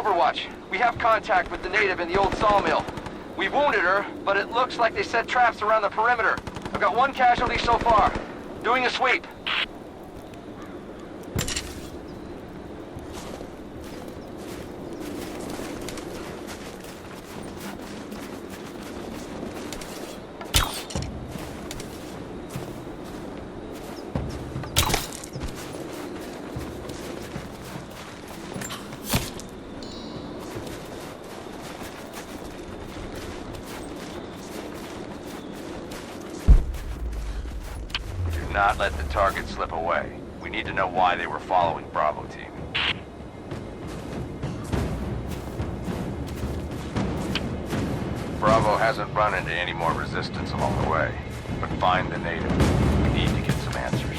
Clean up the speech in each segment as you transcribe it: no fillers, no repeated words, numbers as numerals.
Overwatch. We have contact with the native in the old sawmill. We wounded her, but it looks like they set traps around the perimeter. I've got one casualty so far. Doing a sweep. Not let the target slip away. We need to know why they were following Bravo team. Bravo hasn't run into any more resistance along the way, but find the native. We need to get some answers.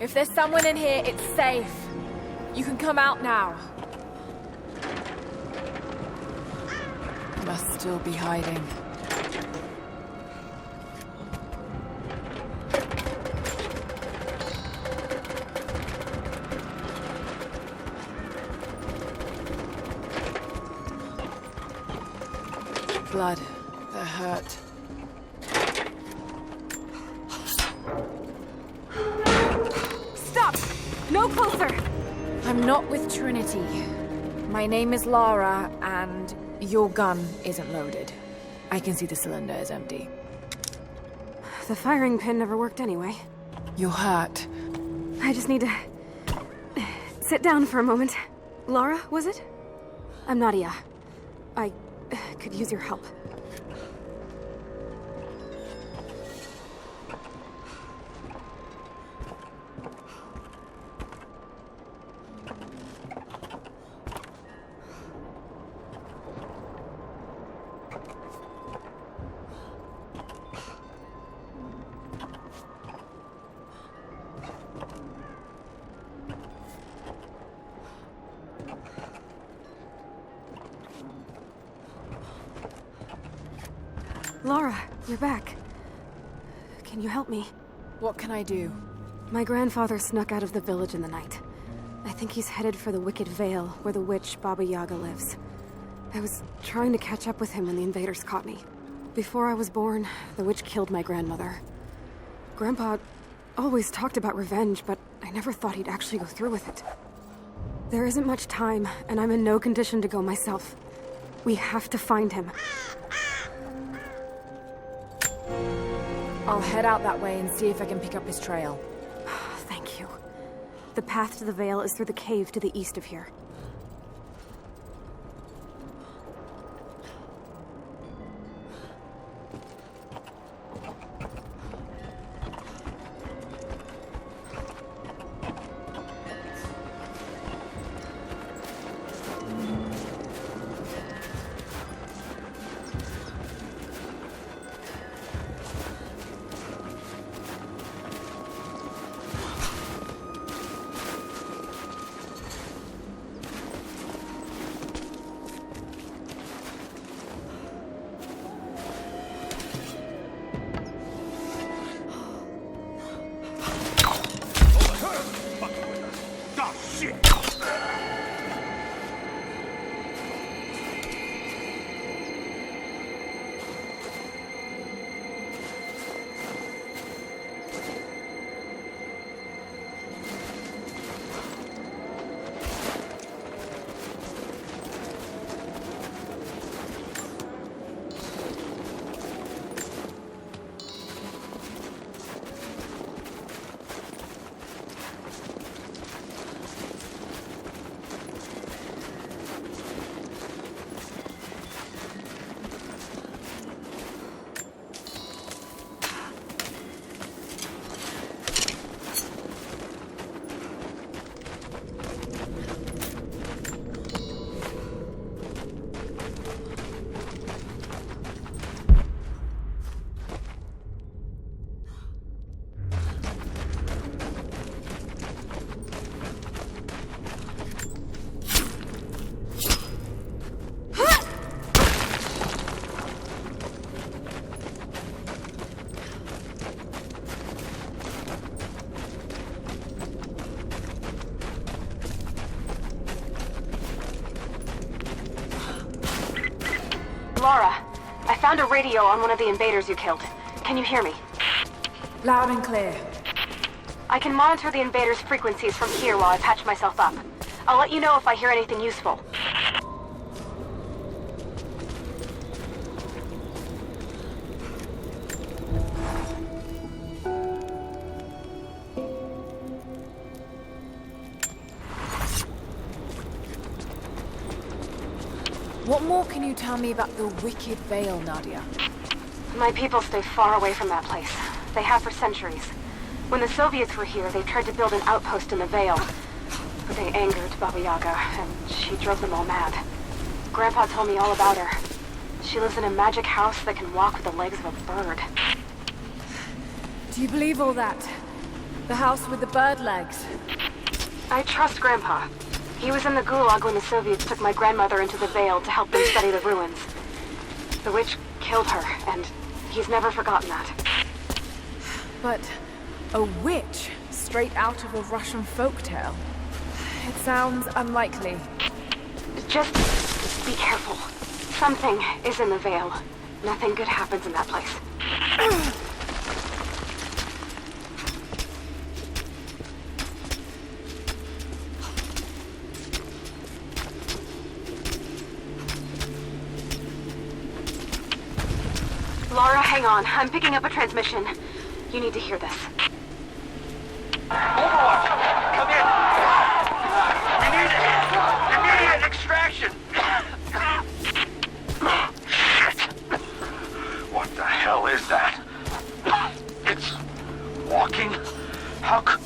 If there's someone in here, it's safe. You can come out now. Must still be hiding. Blood. They're hurt. No closer! I'm not with Trinity. My name is Lara, and your gun isn't loaded. I can see the cylinder is empty. The firing pin never worked anyway. You're hurt. I just need to sit down for a moment. Lara, was it? I'm Nadia. I could use your help. Lara, you're back. Can you help me? What can I do? My grandfather snuck out of the village in the night. I think he's headed for the Wicked Vale, where the witch Baba Yaga lives. I was trying to catch up with him when the invaders caught me. Before I was born, the witch killed my grandmother. Grandpa always talked about revenge, but I never thought he'd actually go through with it. There isn't much time, and I'm in no condition to go myself. We have to find him. I'll head out that way and see if I can pick up his trail. Thank you. The path to the Vale is through the cave to the east of here. Lara, I found a radio on one of the invaders you killed. Can you hear me? Loud and clear. I can monitor the invaders' frequencies from here while I patch myself up. I'll let you know if I hear anything useful. What more can you tell me about the wicked veil, Nadia? My people stay far away from that place. They have for centuries. When the Soviets were here, they tried to build an outpost in the Vale. But they angered Baba Yaga, and she drove them all mad. Grandpa told me all about her. She lives in a magic house that can walk with the legs of a bird. Do you believe all that? The house with the bird legs? I trust Grandpa. He was in the Gulag when the Soviets took my grandmother into the Vale to help them study the ruins. The witch killed her, and he's never forgotten that. But a witch straight out of a Russian folktale? It sounds unlikely. Just be careful. Something is in the Vale. Nothing good happens in that place. Lara, hang on. I'm picking up a transmission. You need to hear this. Overwatch! Come in! We need immediate extraction! Shit! What the hell is that? It's walking? How could...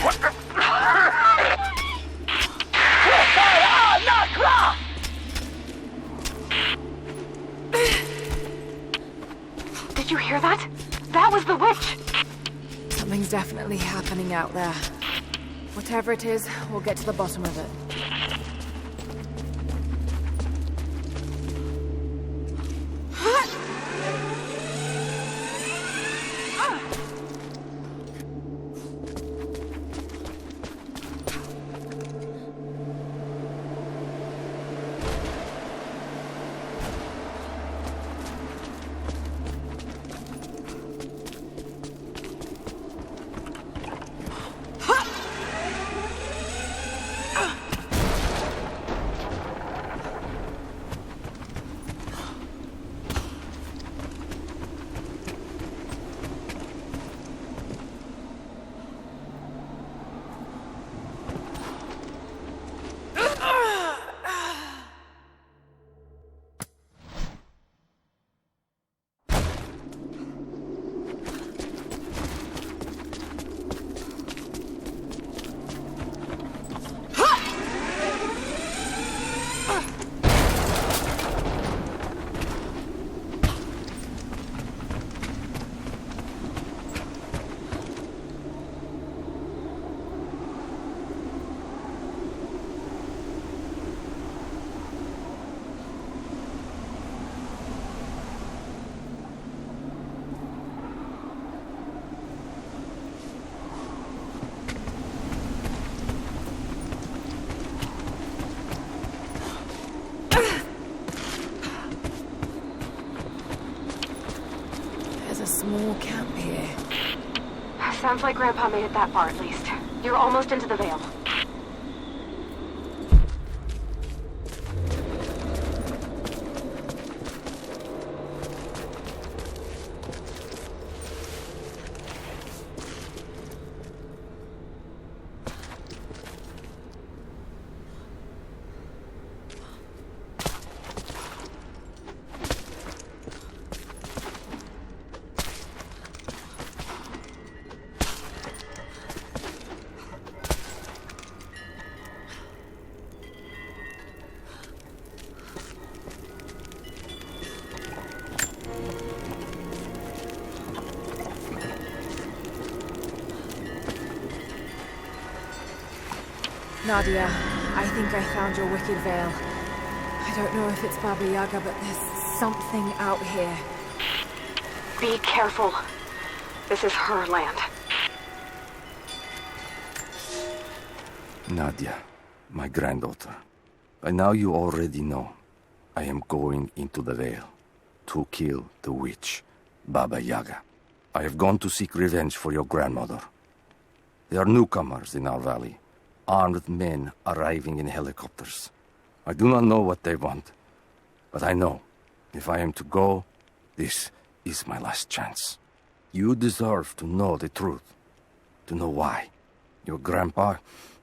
What the... Did you hear that? That was the witch! Something's definitely happening out there. Whatever it is, we'll get to the bottom of it. Small camp here. Sounds like Grandpa made it that far at least. You're almost into the Vale. Nadia, I think I found your wicked veil. I don't know if it's Baba Yaga, but there's something out here. Be careful. This is her land. Nadia, my granddaughter. By now you already know. I am going into the Vale to kill the witch, Baba Yaga. I have gone to seek revenge for your grandmother. There are newcomers in our valley, armed men arriving in helicopters. I do not know what they want, but I know if I am to go, this is my last chance. You deserve to know the truth, to know why. Your grandpa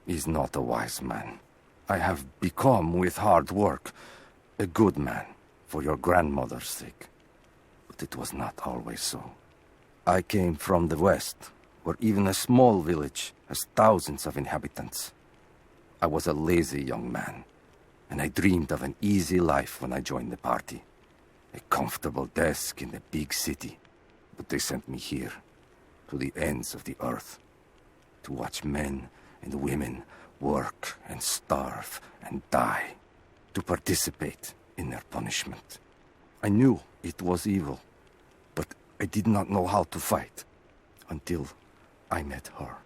is not a wise man. I have become, with hard work, a good man for your grandmother's sake. But it was not always so. I came from the west, where even a small village has thousands of inhabitants. I was a lazy young man, and I dreamed of an easy life when I joined the party. A comfortable desk in the big city. But they sent me here, to the ends of the earth, to watch men and women work and starve and die, to participate in their punishment. I knew it was evil, but I did not know how to fight until I met her.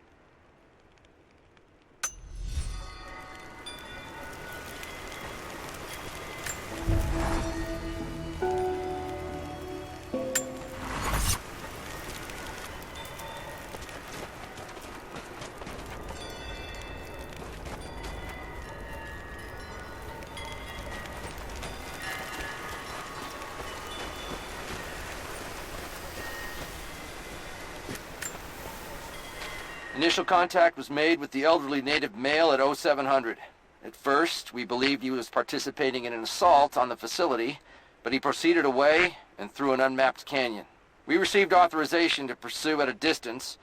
Initial contact was made with the elderly native male at 0700. At first, we believed he was participating in an assault on the facility, but he proceeded away and through an unmapped canyon. We received authorization to pursue at a distance,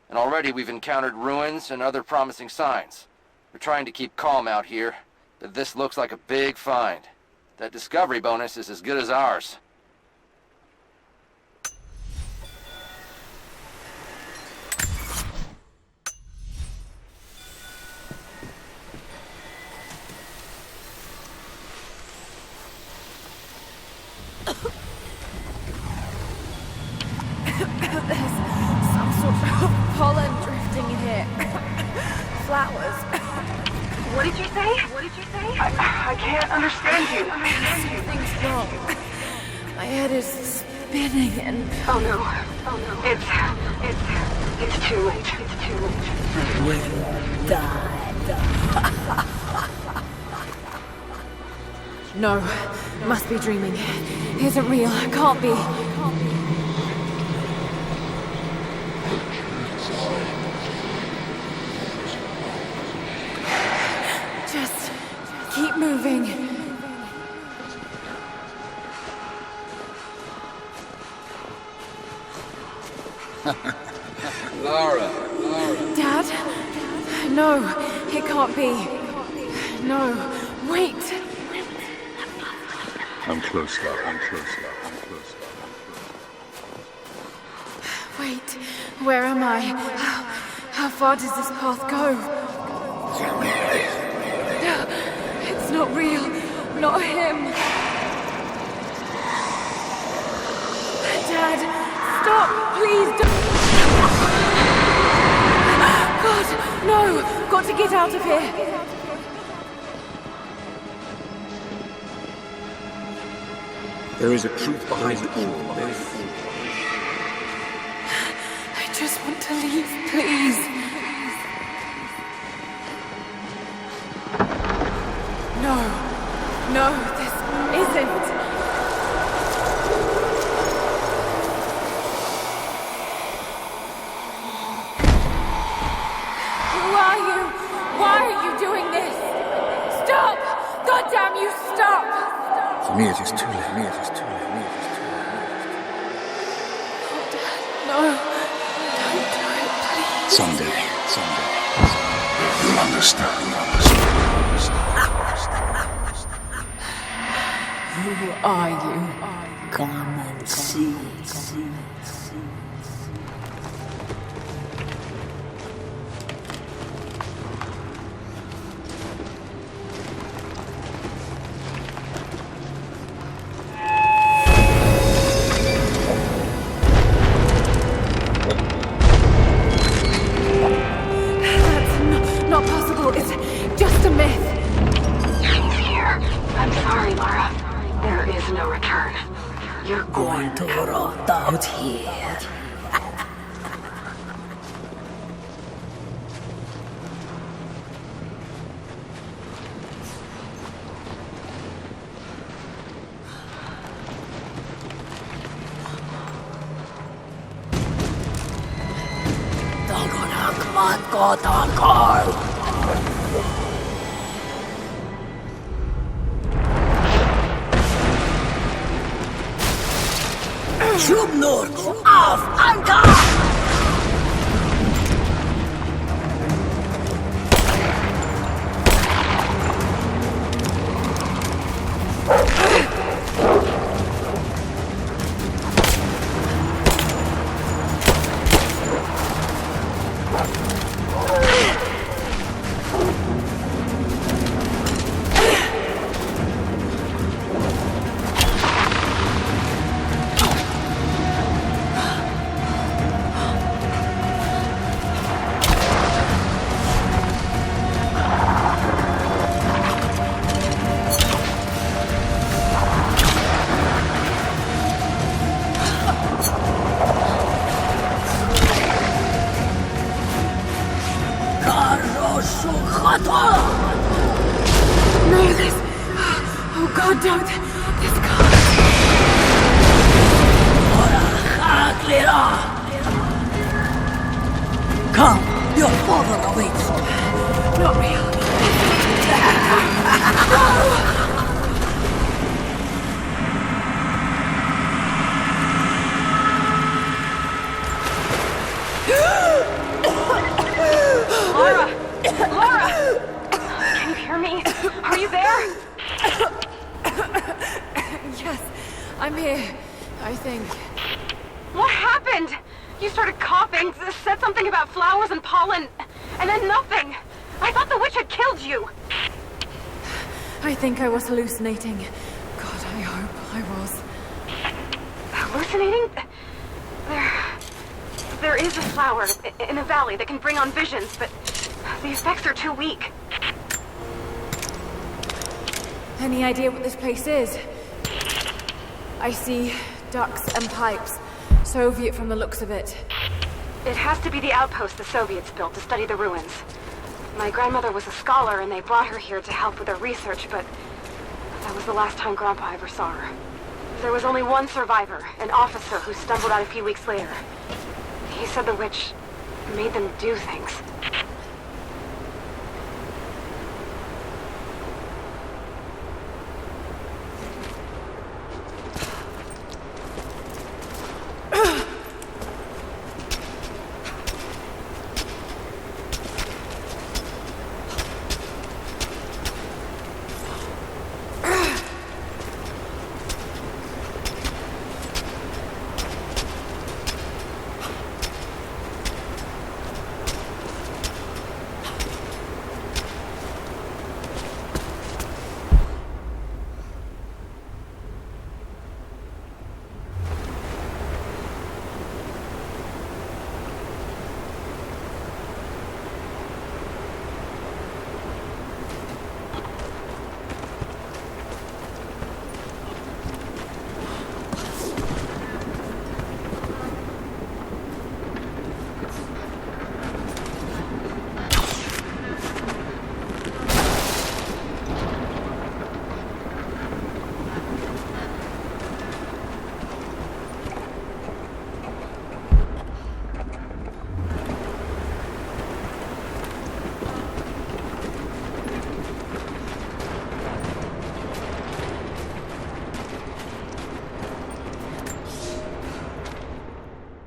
and already we've encountered ruins and other promising signs. We're trying to keep calm out here, but this looks like a big find. That discovery bonus is as good as ours. Pollen drifting in here. Flowers. What did you say? What did you say? I can't understand you. Something's wrong. My head is spinning and... Oh no. Oh no. It's too late. It's too late. Will die. No, must be dreaming. Isn't real. Can't be. Just keep moving. Lara. Dad? No, it can't be. No, wait. I'm close, Lara. I'm close. Wait, where am I? How far does this path go? It's not real. Not him. Dad, stop, please don't. God, no! Got to get out of here. There is a truth behind all this. I just want to leave, please. No, this isn't. Who are you? Why are you doing this? Stop! God damn you, stop! For me, it is too late. No, don't do it, please. Someday. You'll understand. Who are you? Come and see. That's not possible. It's just a myth. He's here. I'm sorry, Lara. You're going to rot out here. Schubnur, auf Anker! No, this... Oh God, don't. This can't. Come, your father awaits. Not real. Lara! Lara! Can you hear me? Are you there? Yes, I'm here, I think. What happened? You started coughing, said something about flowers and pollen, and then nothing. I thought the witch had killed you. I think I was hallucinating. God, I hope I was. Hallucinating? There is a flower in a valley that can bring on visions, but the effects are too weak. Any idea what this place is? I see ducks and pipes. Soviet from the looks of it. It has to be the outpost the Soviets built to study the ruins. My grandmother was a scholar and they brought her here to help with her research, but that was the last time Grandpa ever saw her. There was only one survivor, an officer who stumbled out a few weeks later. He said the witch made them do things.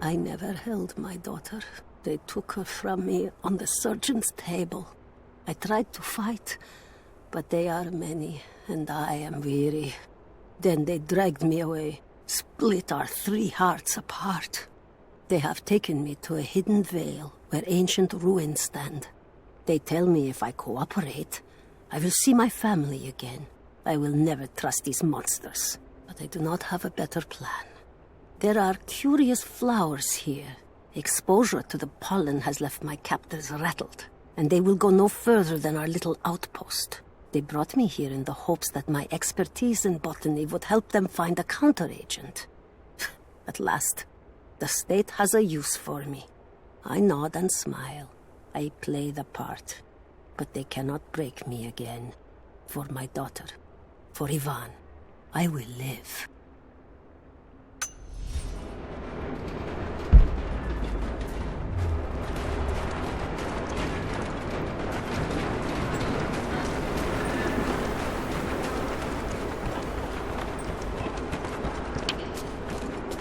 I never held my daughter. They took her from me on the surgeon's table. I tried to fight, but they are many, and I am weary. Then they dragged me away, split our 3 hearts apart. They have taken me to a hidden vale where ancient ruins stand. They tell me if I cooperate, I will see my family again. I will never trust these monsters, but I do not have a better plan. There are curious flowers here. Exposure to the pollen has left my captors rattled, and they will go no further than our little outpost. They brought me here in the hopes that my expertise in botany would help them find a counteragent. At last, the state has a use for me. I nod and smile. I play the part. But they cannot break me again. For my daughter, for Ivan, I will live.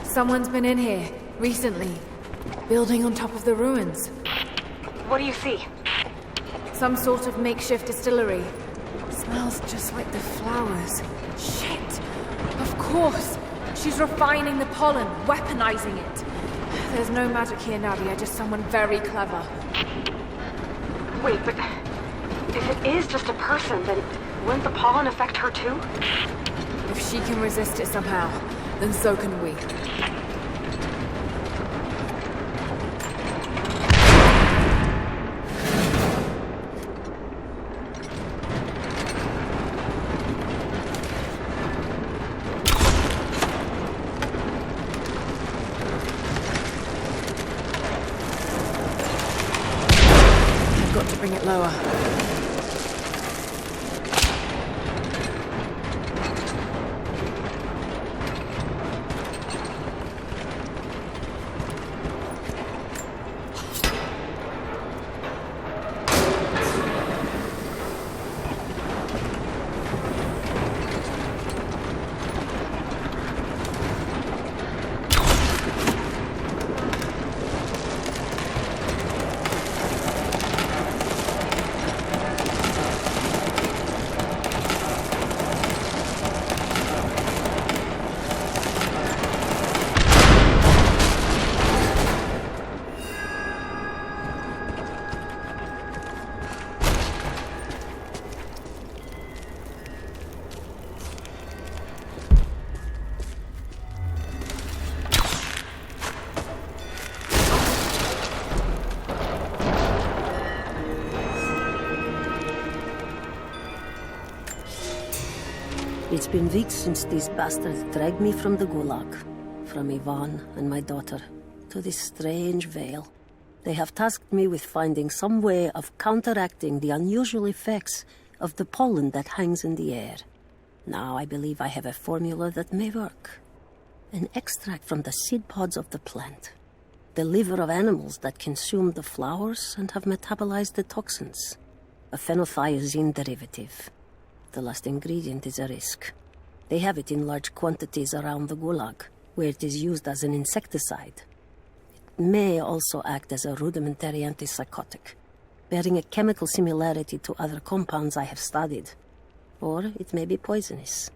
Someone's been in here, recently. Building on top of the ruins. What do you see? Some sort of makeshift distillery. Smells just like the flowers. Shit! Of course! She's refining the pollen, weaponizing it. There's no magic here, Nadia, just someone very clever. Wait, but if it is just a person, then wouldn't the pollen affect her too? If she can resist it somehow, then so can we. Bring it lower. It's been weeks since these bastards dragged me from the gulag, from Ivan and my daughter, to this strange vale. They have tasked me with finding some way of counteracting the unusual effects of the pollen that hangs in the air. Now I believe I have a formula that may work. An extract from the seed pods of the plant. The liver of animals that consume the flowers and have metabolized the toxins. A phenothiazine derivative. The last ingredient is a risk. They have it in large quantities around the gulag, where it is used as an insecticide. It may also act as a rudimentary antipsychotic, bearing a chemical similarity to other compounds I have studied. Or it may be poisonous.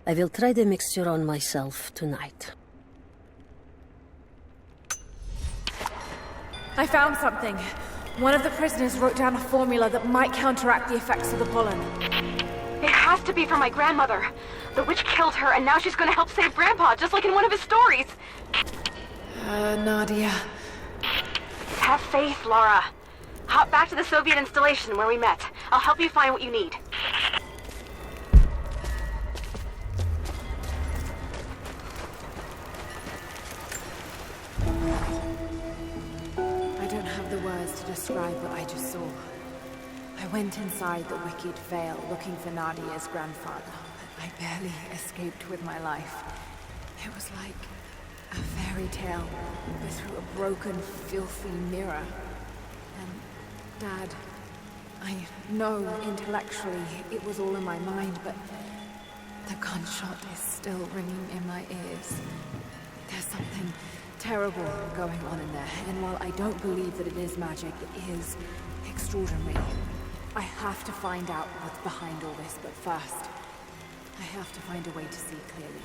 I will try the mixture on myself tonight. I found something. One of the prisoners wrote down a formula that might counteract the effects of the pollen. It has to be for my grandmother. The witch killed her, and now she's gonna help save Grandpa, just like in one of his stories. Nadia. Have faith, Lara. Hop back to the Soviet installation where we met. I'll help you find what you need. I don't have the words to describe what I just saw. I went inside the wicked vale looking for Nadia's grandfather, but I barely escaped with my life. It was like a fairy tale, but through a broken, filthy mirror. And Dad, I know intellectually it was all in my mind, but the gunshot is still ringing in my ears. There's something terrible going on in there, and while I don't believe that it is magic, it is extraordinary. I have to find out what's behind all this, but first, I have to find a way to see clearly.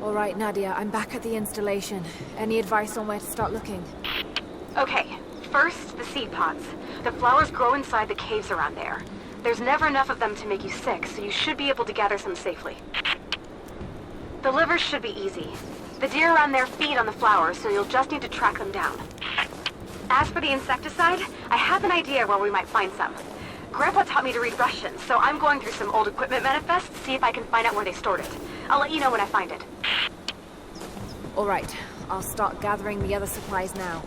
All right, Nadia, I'm back at the installation. Any advice on where to start looking? Okay, first, the seed pods. The flowers grow inside the caves around there. There's never enough of them to make you sick, so you should be able to gather some safely. The livers should be easy. The deer around there feed on the flowers, so you'll just need to track them down. As for the insecticide, I have an idea where we might find some. Grandpa taught me to read Russian, so I'm going through some old equipment manifests to see if I can find out where they stored it. I'll let you know when I find it. All right, I'll start gathering the other supplies now.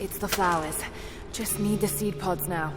It's the flowers. Just need the seed pods now.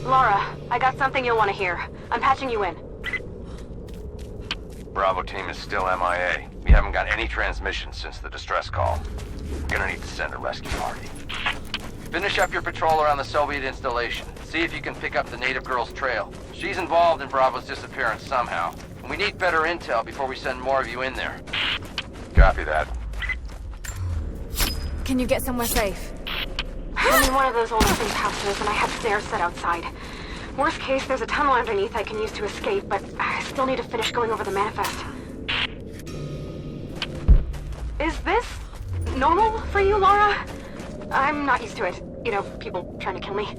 Lara, I got something you'll want to hear. I'm patching you in. Bravo team is still MIA. We haven't got any transmissions since the distress call. We're gonna need to send a rescue party. Finish up your patrol around the Soviet installation. See if you can pick up the native girl's trail. She's involved in Bravo's disappearance somehow. And we need better intel before we send more of you in there. Copy that. Can you get somewhere safe? I'm in one of those old safe houses, and I have stairs set outside. Worst case, there's a tunnel underneath I can use to escape, but I still need to finish going over the manifest. Is this normal for you, Lara? I'm not used to it. You know, people trying to kill me.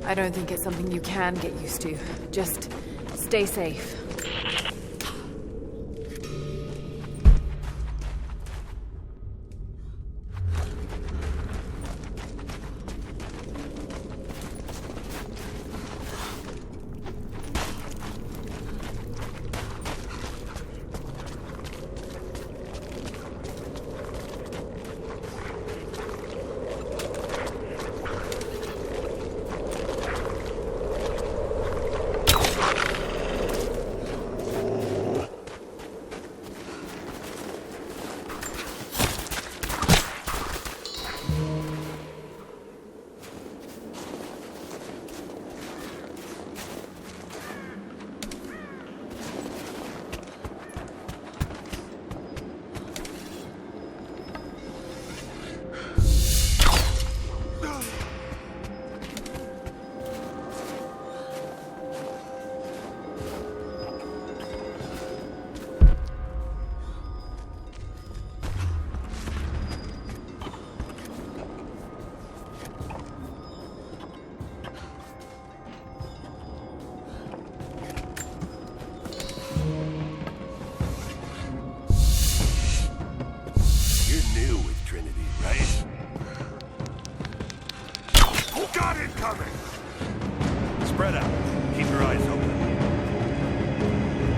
I don't think it's something you can get used to. Just stay safe. incoming! Spread out. Keep your eyes open.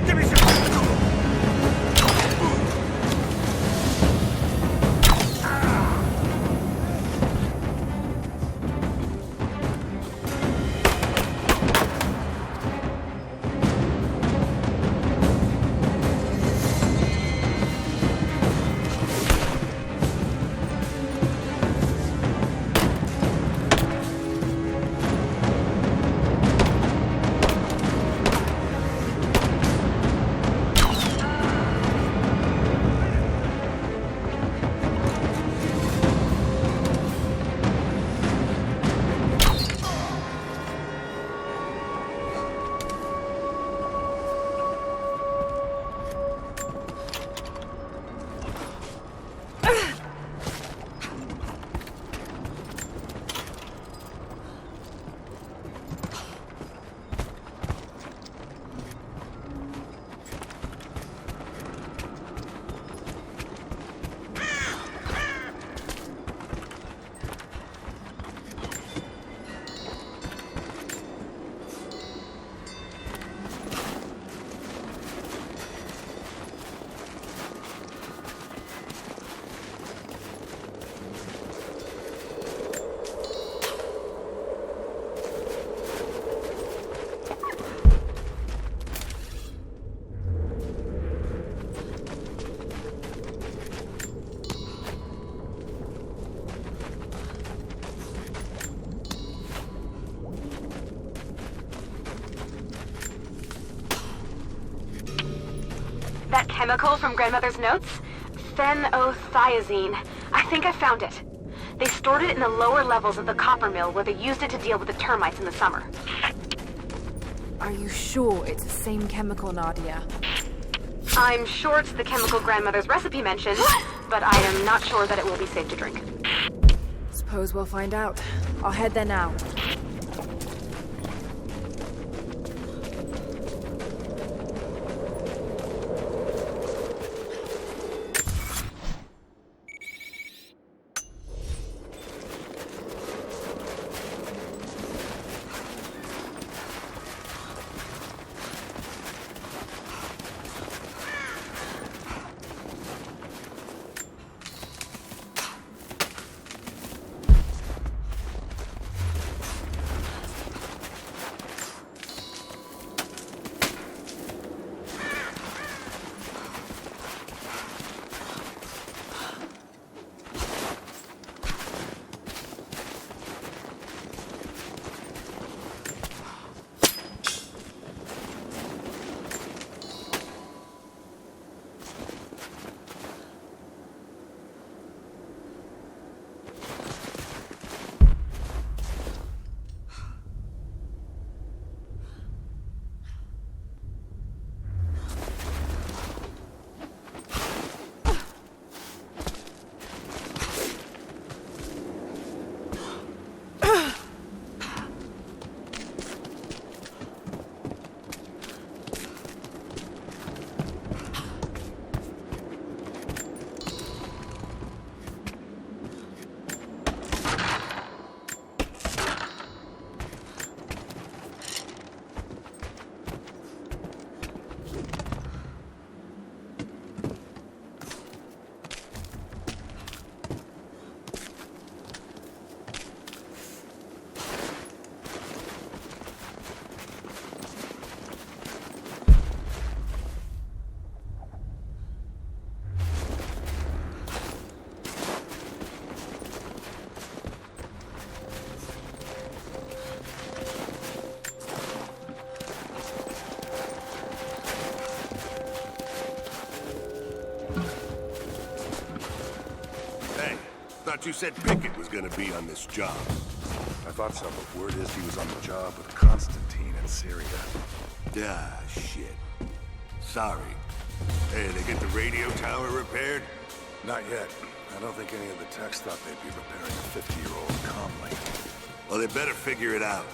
Give me some... That chemical from Grandmother's notes? Phenothiazine. I think I found it. They stored it in the lower levels of the copper mill where they used it to deal with the termites in the summer. Are you sure it's the same chemical, Nadia? I'm sure it's the chemical Grandmother's recipe mentioned, but I am not sure that it will be safe to drink. Suppose we'll find out. I'll head there now. thought you said Pickett was gonna be on this job. I thought so, but word is he was on the job with Constantine in Syria. Ah, shit. Sorry. Hey, they get the radio tower repaired? Not yet. I don't think any of the techs thought they'd be repairing a 50-year-old comlink. Well, they better figure it out.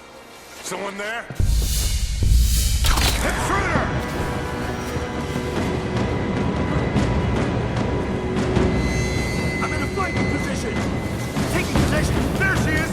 Someone there? Intruder! I'm in a flanking position! Taking possession! There she is!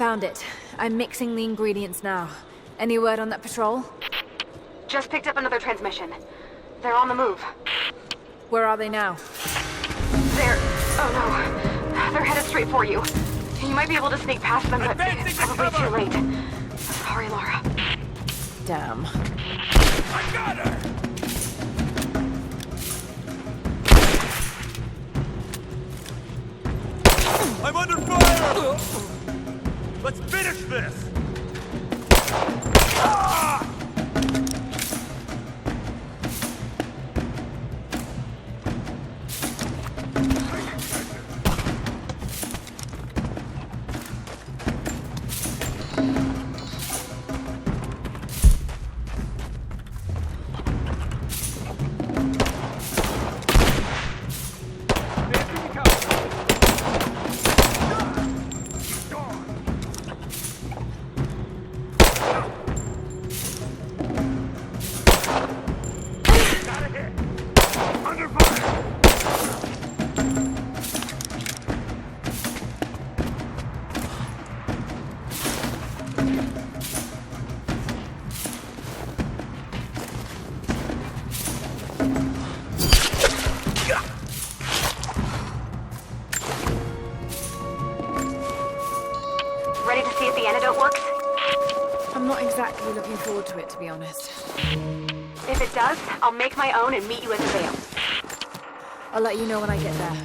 Found it. I'm mixing the ingredients now. Any word on that patrol? Just picked up another transmission. They're on the move. Where are they now? They're... oh no. They're headed straight for you. You might be able to sneak past them, but it's probably too late. Sorry, Lara. Damn. I got her! I'm under fire! Let's finish this! Ah! Ready to see if the antidote works? I'm not exactly looking forward to it, to be honest. If it does, I'll make my own and meet you at the Vale. I'll let you know when I get there.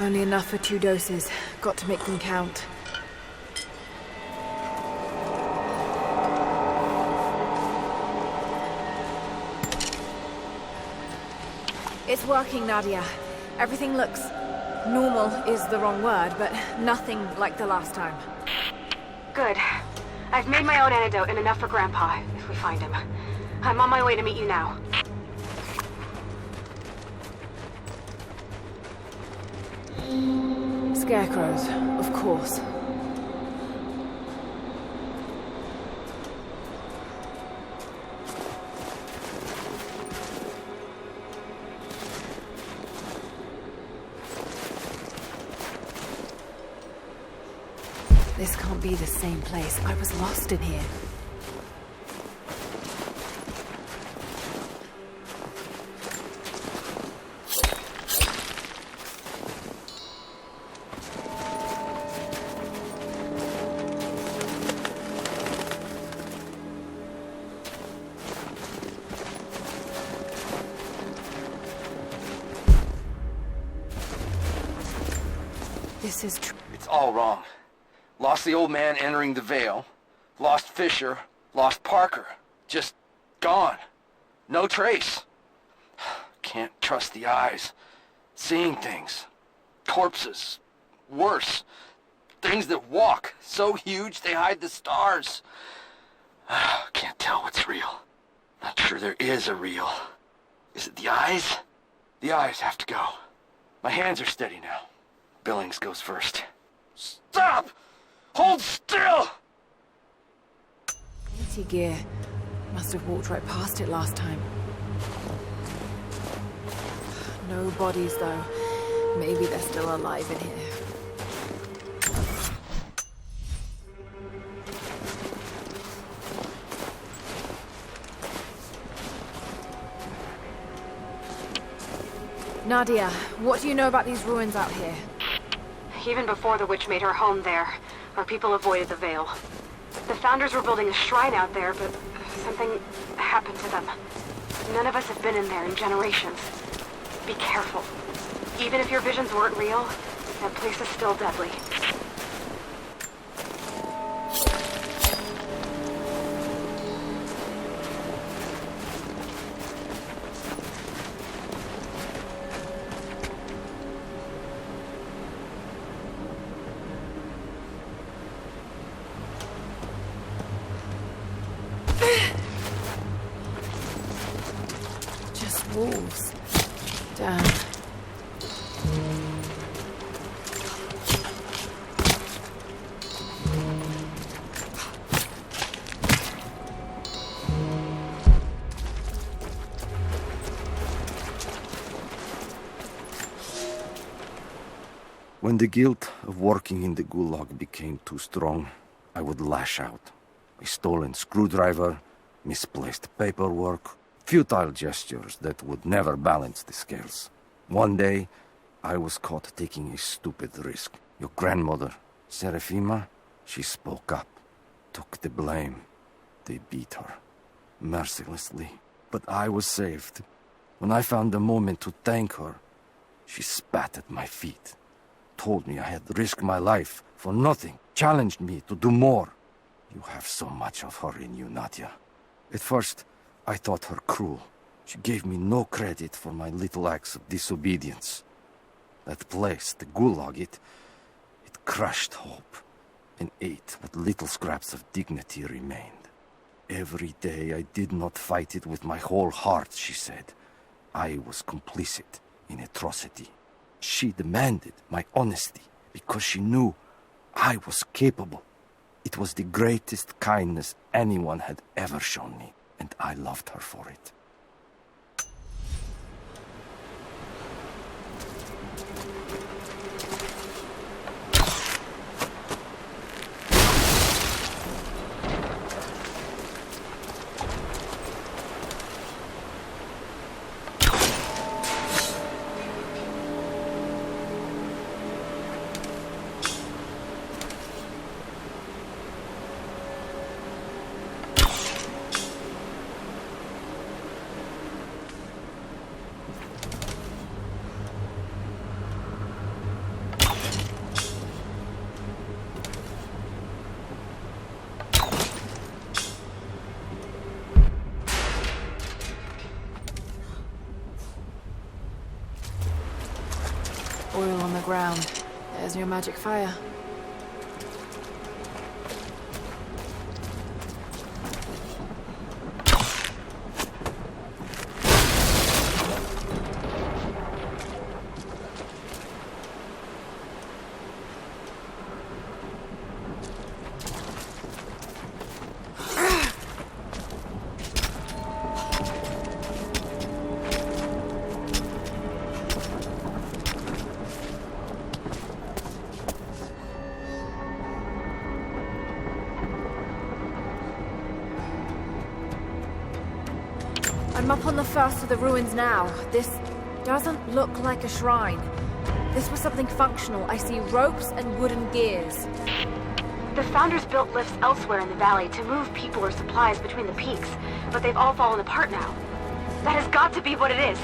Only enough for 2 doses. Got to make them count. It's working, Nadia. Everything looks... normal is the wrong word, but nothing like the last time. Good. I've made my own antidote and enough for Grandpa, if we find him. I'm on my way to meet you now. Scarecrows, of course. This can't be the same place. I was lost in here. This is true. It's all wrong. Lost the old man entering the Vale. Lost Fisher. Lost Parker. Just gone. No trace. Can't trust the eyes. Seeing things. Corpses. Worse. Things that walk. So huge they hide the stars. Can't tell what's real. Not sure there is a real. Is it the eyes? The eyes have to go. My hands are steady now. Billings goes first. Stop! Hold still! Empty gear. Must have walked right past it last time. No bodies, though. Maybe they're still alive in here. Nadia, what do you know about these ruins out here? Even before the witch made her home there, our people avoided the Vale. The founders were building a shrine out there, but something happened to them. None of us have been in there in generations. Be careful. Even if your visions weren't real, that place is still deadly. Just wolves. Damn. When the guilt of working in the gulag became too strong, I would lash out. A stolen screwdriver, misplaced paperwork, futile gestures that would never balance the scales. One day, I was caught taking a stupid risk. Your grandmother, Serafima, she spoke up, took the blame. They beat her, mercilessly. But I was saved. When I found the moment to thank her, she spat at my feet, told me I had risked my life for nothing, challenged me to do more. You have so much of her in you, Nadia. At first, I thought her cruel. She gave me no credit for my little acts of disobedience. That place, the gulag, it crushed hope and ate what little scraps of dignity remained. Every day I did not fight it with my whole heart, she said. I was complicit in atrocity. She demanded my honesty because she knew I was capable. It was the greatest kindness anyone had ever shown me, and I loved her for it. Oil on the ground. There's your magic fire. I'm up on the first of the ruins now. This doesn't look like a shrine. This was something functional. I see ropes and wooden gears. The Founders built lifts elsewhere in the valley to move people or supplies between the peaks, but they've all fallen apart now. That has got to be what it is.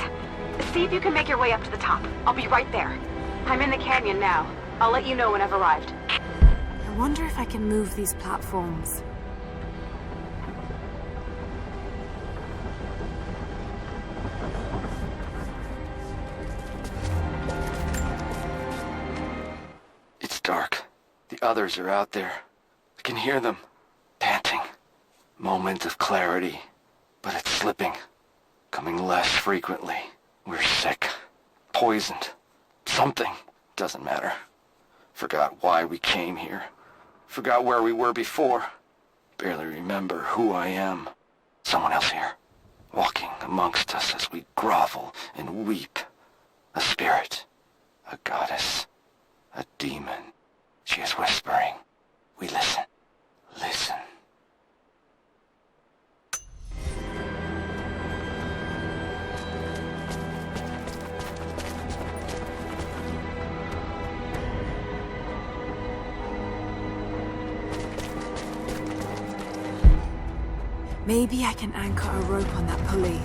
See if you can make your way up to the top. I'll be right there. I'm in the canyon now. I'll let you know when I've arrived. I wonder if I can move these platforms. It's dark. The others are out there. I can hear them, panting. Moment of clarity, but it's slipping, coming less frequently. We're sick, poisoned, something. Doesn't matter. Forgot why we came here. Forgot where we were before. Barely remember who I am. Someone else here, walking amongst us as we grovel and weep. A spirit, a goddess, a demon. She is whispering. We listen. Listen. Maybe I can anchor a rope on that pulley.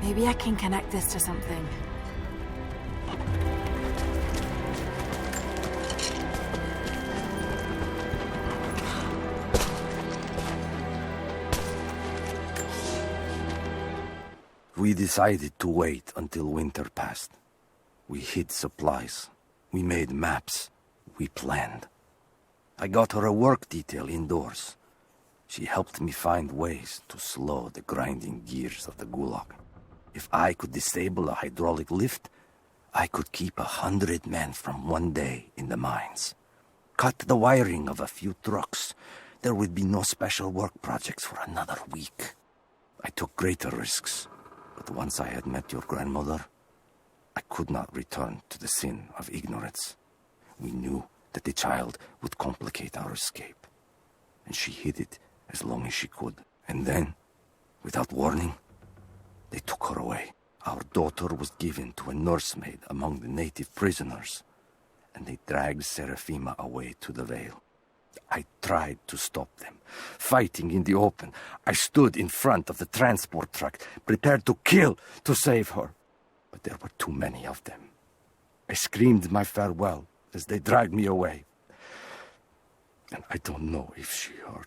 Maybe I can connect this to something. We decided to wait until winter passed. We hid supplies. We made maps. We planned. I got her a work detail indoors. She helped me find ways to slow the grinding gears of the gulag. If I could disable a hydraulic lift, I could keep 100 men from one day in the mines. cut the wiring of a few trucks, there would be no special work projects for another week. I took greater risks, but once I had met your grandmother, I could not return to the sin of ignorance. We knew that the child would complicate our escape, and she hid it as long as she could. And then, without warning, they took her away. Our daughter was given to a nursemaid among the native prisoners, and they dragged Seraphima away to the Vale. I tried to stop them, fighting in the open. I stood in front of the transport truck, prepared to kill to save her. But there were too many of them. I screamed my farewell as they dragged me away. And I don't know if she heard.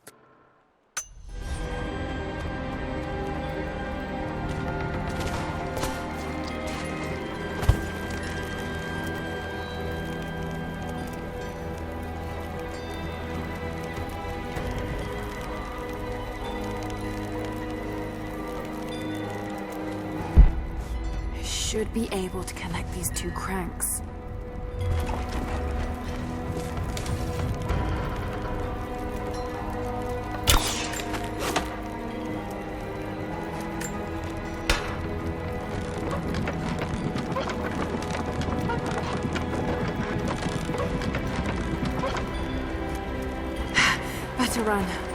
Should be able to connect these two cranks. Better run.